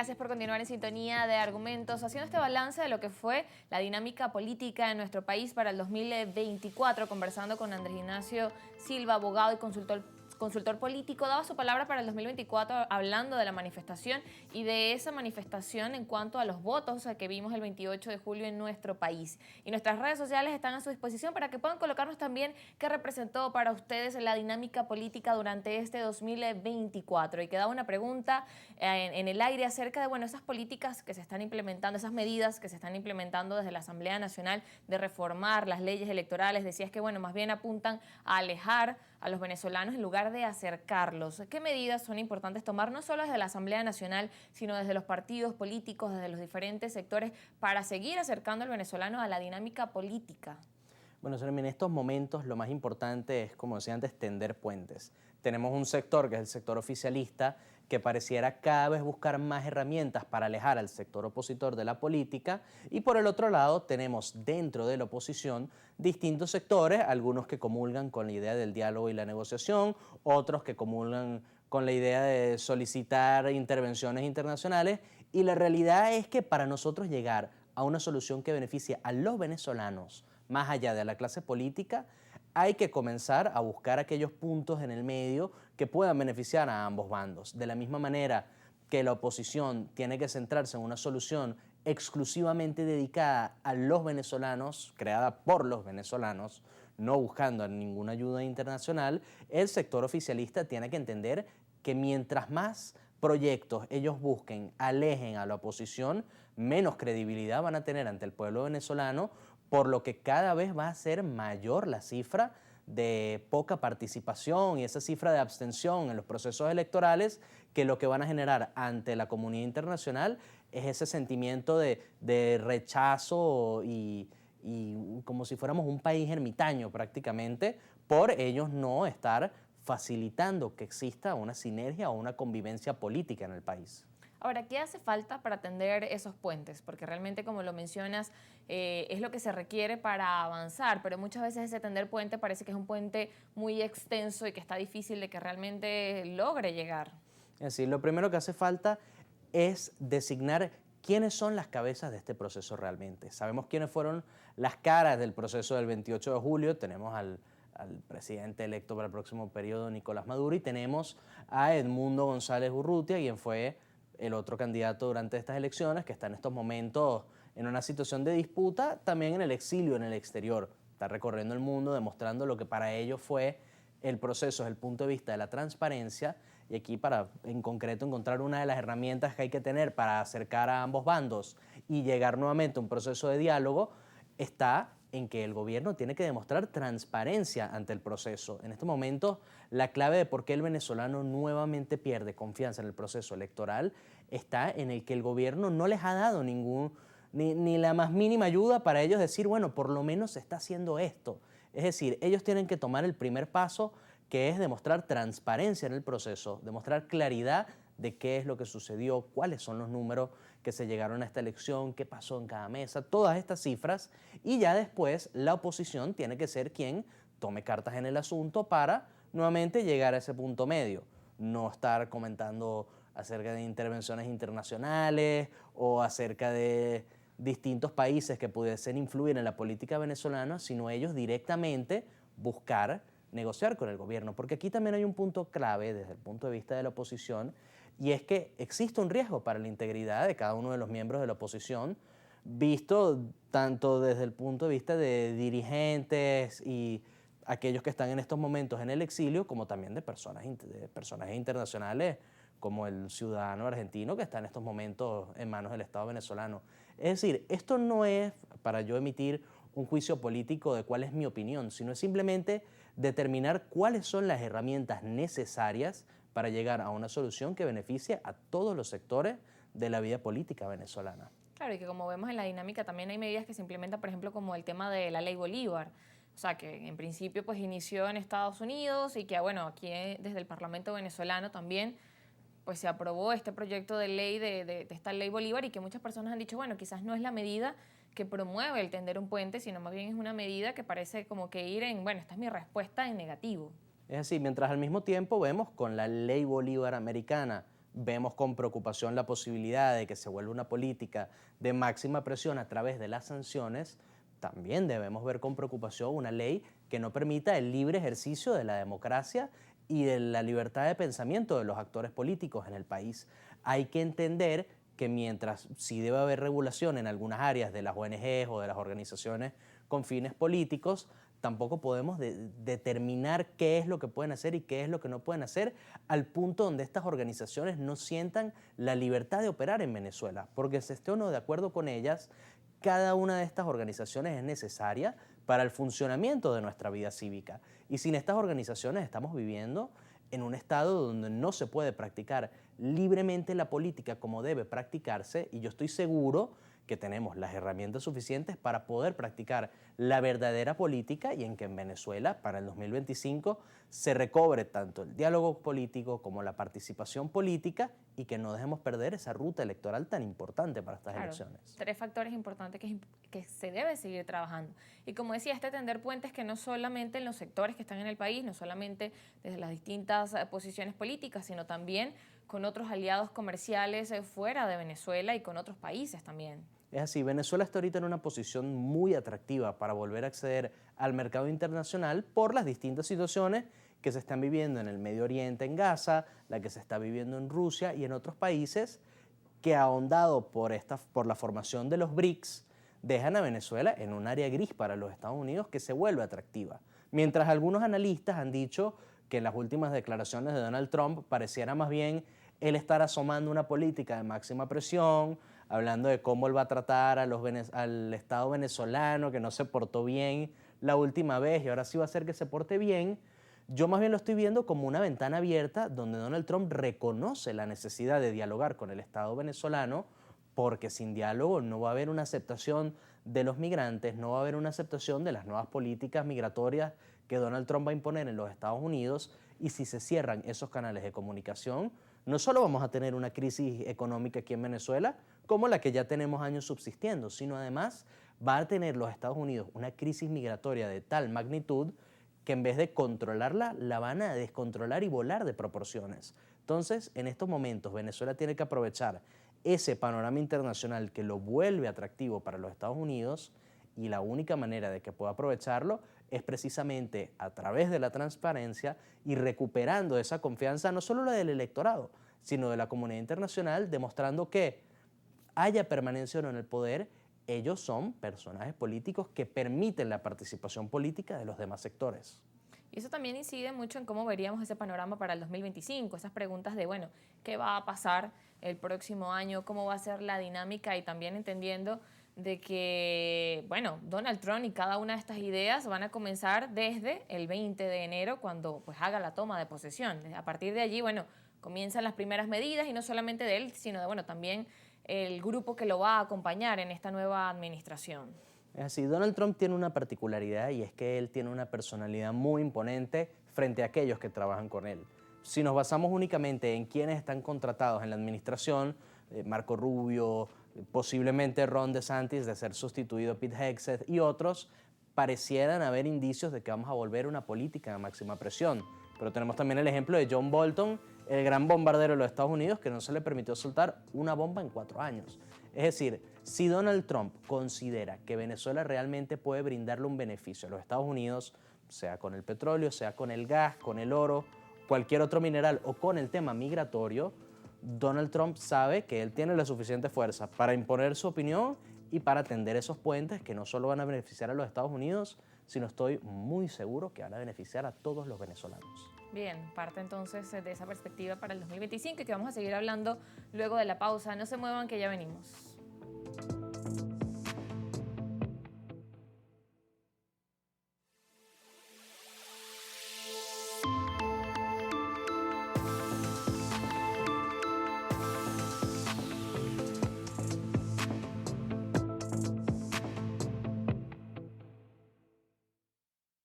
Gracias por continuar en sintonía de Argumentos, haciendo este balance de lo que fue la dinámica política en nuestro país para el 2024, conversando con Andrés Ignacio Silva, abogado y consultor político. Daba su palabra para el 2024 hablando de la manifestación y de esa manifestación en cuanto a los votos que vimos el 28 de julio en nuestro país. Y nuestras redes sociales están a su disposición para que puedan colocarnos también qué representó para ustedes la dinámica política durante este 2024. Y quedaba una pregunta en el aire acerca de, bueno, esas políticas que se están implementando, esas medidas que se están implementando desde la Asamblea Nacional de reformar las leyes electorales. Decías que, bueno, más bien apuntan a alejar a los venezolanos en lugar de acercarlos. ¿Qué medidas son importantes tomar, no solo desde la Asamblea Nacional, sino desde los partidos políticos, desde los diferentes sectores, para seguir acercando al venezolano a la dinámica política? Bueno, Seremi, en estos momentos lo más importante es, como decía antes, tender puentes. Tenemos un sector, que es el sector oficialista, que pareciera cada vez buscar más herramientas para alejar al sector opositor de la política, y por el otro lado tenemos dentro de la oposición distintos sectores, algunos que comulgan con la idea del diálogo y la negociación, otros que comulgan con la idea de solicitar intervenciones internacionales, y la realidad es que para nosotros llegar a una solución que beneficie a los venezolanos, más allá de la clase política, hay que comenzar a buscar aquellos puntos en el medio que puedan beneficiar a ambos bandos. De la misma manera que la oposición tiene que centrarse en una solución exclusivamente dedicada a los venezolanos, creada por los venezolanos, no buscando ninguna ayuda internacional, el sector oficialista tiene que entender que mientras más proyectos ellos busquen, alejen a la oposición, menos credibilidad van a tener ante el pueblo venezolano, por lo que cada vez va a ser mayor la cifra de poca participación y esa cifra de abstención en los procesos electorales, que lo que van a generar ante la comunidad internacional es ese sentimiento de rechazo y como si fuéramos un país ermitaño prácticamente, por ellos no estar facilitando que exista una sinergia o una convivencia política en el país. Ahora, ¿qué hace falta para tender esos puentes? Porque realmente, como lo mencionas, es lo que se requiere para avanzar, pero muchas veces ese tender puente parece que es un puente muy extenso y que está difícil de que realmente logre llegar. Es decir, lo primero que hace falta es designar quiénes son las cabezas de este proceso realmente. Sabemos quiénes fueron las caras del proceso del 28 de julio, tenemos al presidente electo para el próximo periodo, Nicolás Maduro, y tenemos a Edmundo González Urrutia, quien fue el otro candidato durante estas elecciones, que está en estos momentos en una situación de disputa, también en el exilio, en el exterior. Está recorriendo el mundo, demostrando lo que para ellos fue el proceso desde el punto de vista de la transparencia, y aquí para, en concreto, encontrar una de las herramientas que hay que tener para acercar a ambos bandos y llegar nuevamente a un proceso de diálogo, está en que el gobierno tiene que demostrar transparencia ante el proceso. En este momento, la clave de por qué el venezolano nuevamente pierde confianza en el proceso electoral está en el que el gobierno no les ha dado ni la más mínima ayuda para ellos decir, bueno, por lo menos se está haciendo esto. Es decir, ellos tienen que tomar el primer paso, que es demostrar transparencia en el proceso, demostrar claridad de qué es lo que sucedió, cuáles son los números que se llegaron a esta elección, qué pasó en cada mesa, todas estas cifras, y ya después la oposición tiene que ser quien tome cartas en el asunto para nuevamente llegar a ese punto medio, no estar comentando acerca de intervenciones internacionales o acerca de distintos países que pudiesen influir en la política venezolana, sino ellos directamente buscar negociar con el gobierno, porque aquí también hay un punto clave desde el punto de vista de la oposición, y es que existe un riesgo para la integridad de cada uno de los miembros de la oposición, visto tanto desde el punto de vista de dirigentes y aquellos que están en estos momentos en el exilio, como también de personajes internacionales, como el ciudadano argentino que está en estos momentos en manos del Estado venezolano. Es decir, esto no es para yo emitir un juicio político de cuál es mi opinión, sino es simplemente determinar cuáles son las herramientas necesarias para llegar a una solución que beneficie a todos los sectores de la vida política venezolana. Claro, y que como vemos en la dinámica también hay medidas que se implementan, por ejemplo, como el tema de la ley Bolívar. O sea, que en principio pues inició en Estados Unidos y que, bueno, aquí desde el Parlamento venezolano también pues se aprobó este proyecto de ley de esta ley Bolívar, y que muchas personas han dicho, bueno, quizás no es la medida que promueve el tender un puente, sino más bien es una medida que parece como que ir en, bueno, esta es mi respuesta en negativo. Es así, mientras al mismo tiempo vemos con la ley Bolívar americana vemos con preocupación la posibilidad de que se vuelva una política de máxima presión a través de las sanciones, también debemos ver con preocupación una ley que no permita el libre ejercicio de la democracia y de la libertad de pensamiento de los actores políticos en el país. Hay que entender que mientras sí debe haber regulación en algunas áreas de las ONGs o de las organizaciones con fines políticos, tampoco podemos determinar qué es lo que pueden hacer y qué es lo que no pueden hacer al punto donde estas organizaciones no sientan la libertad de operar en Venezuela, porque se esté o no de acuerdo con ellas, cada una de estas organizaciones es necesaria para el funcionamiento de nuestra vida cívica. Y sin estas organizaciones estamos viviendo en un estado donde no se puede practicar libremente la política como debe practicarse, y yo estoy seguro que tenemos las herramientas suficientes para poder practicar la verdadera política y en que en Venezuela, para el 2025, se recobre tanto el diálogo político como la participación política y que no dejemos perder esa ruta electoral tan importante para estas elecciones. Tres factores importantes que se debe seguir trabajando. Y como decía, tender puentes que no solamente en los sectores que están en el país, no solamente desde las distintas posiciones políticas, sino también con otros aliados comerciales fuera de Venezuela y con otros países también. Es así, Venezuela está ahorita en una posición muy atractiva para volver a acceder al mercado internacional por las distintas situaciones que se están viviendo en el Medio Oriente, en Gaza, la que se está viviendo en Rusia y en otros países que, ahondado por la formación de los BRICS, dejan a Venezuela en un área gris para los Estados Unidos que se vuelve atractiva. Mientras algunos analistas han dicho que en las últimas declaraciones de Donald Trump pareciera más bien él estar asomando una política de máxima presión, hablando de cómo él va a tratar al Estado venezolano, que no se portó bien la última vez y ahora sí va a hacer que se porte bien. Yo más bien lo estoy viendo como una ventana abierta donde Donald Trump reconoce la necesidad de dialogar con el Estado venezolano, porque sin diálogo no va a haber una aceptación de los migrantes, no va a haber una aceptación de las nuevas políticas migratorias que Donald Trump va a imponer en los Estados Unidos, y si se cierran esos canales de comunicación, no solo vamos a tener una crisis económica aquí en Venezuela, como la que ya tenemos años subsistiendo, sino además va a tener los Estados Unidos una crisis migratoria de tal magnitud que en vez de controlarla, la van a descontrolar y volar de proporciones. Entonces, en estos momentos, Venezuela tiene que aprovechar ese panorama internacional que lo vuelve atractivo para los Estados Unidos, y la única manera de que pueda aprovecharlo es precisamente a través de la transparencia y recuperando esa confianza, no solo la del electorado, sino de la comunidad internacional, demostrando que haya permanencia o no en el poder, ellos son personajes políticos que permiten la participación política de los demás sectores. Y eso también incide mucho en cómo veríamos ese panorama para el 2025, esas preguntas de, bueno, ¿qué va a pasar el próximo año? ¿Cómo va a ser la dinámica? Y también entendiendo de que, bueno, Donald Trump y cada una de estas ideas van a comenzar desde el 20 de enero, cuando pues haga la toma de posesión. A partir de allí, bueno, comienzan las primeras medidas, y no solamente de él, sino de, bueno, también el grupo que lo va a acompañar en esta nueva administración. Es así, Donald Trump tiene una particularidad, y es que él tiene una personalidad muy imponente frente a aquellos que trabajan con él. Si nos basamos únicamente en quienes están contratados en la administración, Marco Rubio, posiblemente Ron DeSantis de ser sustituido Pete Hegseth y otros, parecieran haber indicios de que vamos a volver a una política de máxima presión. Pero tenemos también el ejemplo de John Bolton, el gran bombardero de los Estados Unidos, que no se le permitió soltar una bomba en 4 años. Es decir, si Donald Trump considera que Venezuela realmente puede brindarle un beneficio a los Estados Unidos, sea con el petróleo, sea con el gas, con el oro, cualquier otro mineral o con el tema migratorio, Donald Trump sabe que él tiene la suficiente fuerza para imponer su opinión y para tender esos puentes que no solo van a beneficiar a los Estados Unidos, sino estoy muy seguro que van a beneficiar a todos los venezolanos. Bien, parte entonces de esa perspectiva para el 2025, y que vamos a seguir hablando luego de la pausa. No se muevan, que ya venimos.